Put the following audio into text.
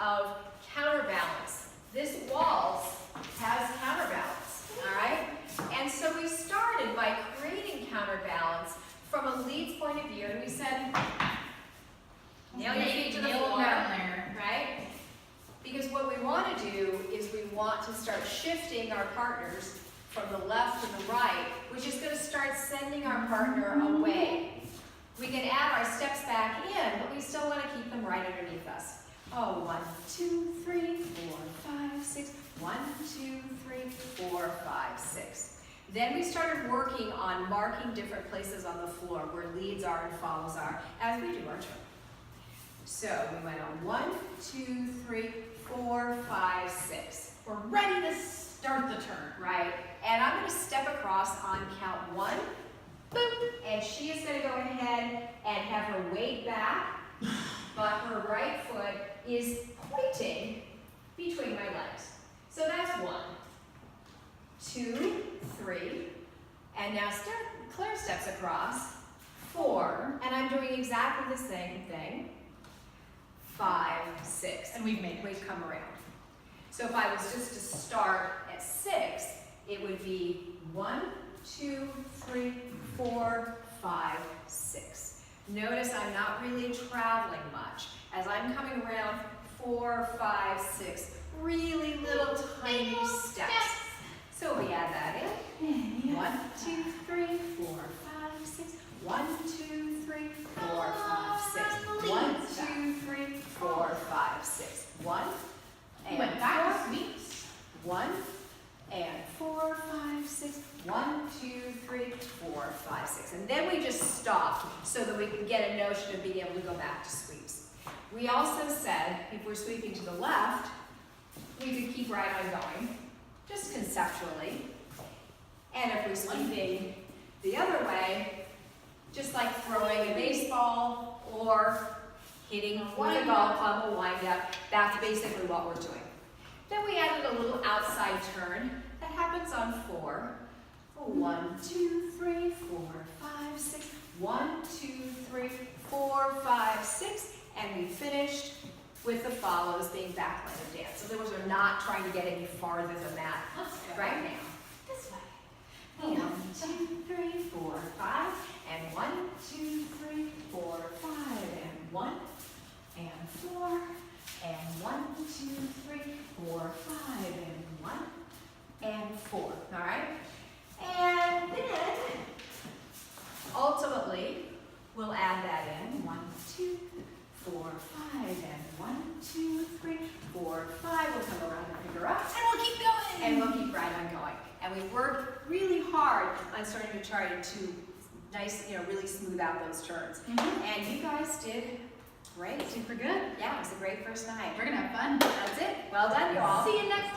of counterbalance. This waltz has counterbalance, all right? And so we started by creating counterbalance from a lead's point of view, and we said, nail your feet to the floor, right? Because what we want to do is we want to start shifting our partners from the left to the right, which is going to start sending our partner away. We can add our steps back in, but we still want to keep them right underneath us. Oh, 1, 2, 3, 4, 5, 6. 1, 2, 3, 4, 5, 6. Then we started working on marking different places on the floor where leads are and follows are as we do our turn. So we went on 1, 2, 3, 4, 5, 6. We're ready to start the turn. Right. And I'm going to step across on count 1. Boop. And she is going to go ahead and have her weight back, but her right foot is pointing between my legs. So that's 1, 2, 3, and now Claire steps across, 4, and I'm doing exactly the same thing, 5, 6, And we've come around. So if I was just to start at 6, it would be 1, 2, 3, 4, 5, 6. Notice I'm not really traveling much. As I'm coming around, 4, 5, 6, really little tiny steps. So we add that in. 1, 2, 3, 4, 5, 6. 1, 2, 3, 4, 5, 6. 1, 2, 3, 4, 5, 6. 1 and went back to sweeps. 1 and 4, 5, 6. 1, 2, 3, 4, 5, 6. And then we just stop so that we can get a notion of being able to go back to sweeps. We also said if we're sweeping to the left, we could keep right on going, just conceptually. And if we're sweeping the other way, just like throwing a baseball or hitting with a golf club, a wind up, that's basically what we're doing. Then we added a little outside turn that happens on 4. 1, 2, 3, 4, 5, 6. 1, 2, 3, 4, 5, 6. And we finished with the follows being backline dance. So those are not trying to get any farther than that right now. This way. 1, 2, 3, 4, 5. And 1, 2, 3, 4, 5. And 1 and 4. And 1, 2, 3, 4, 5. And 1 and 4. All right? And then, ultimately, we'll add that in. 1, 2, 4, 5, and 1, 2, 3, 4, 5. We'll come around and pick her up. And we'll keep going. And we'll keep right on going. And we worked really hard on starting to try to really smooth out those turns. And you guys did great. Super good. Yeah, it was a great first night. We're going to have fun. That's it. Well done, you all. See you next week.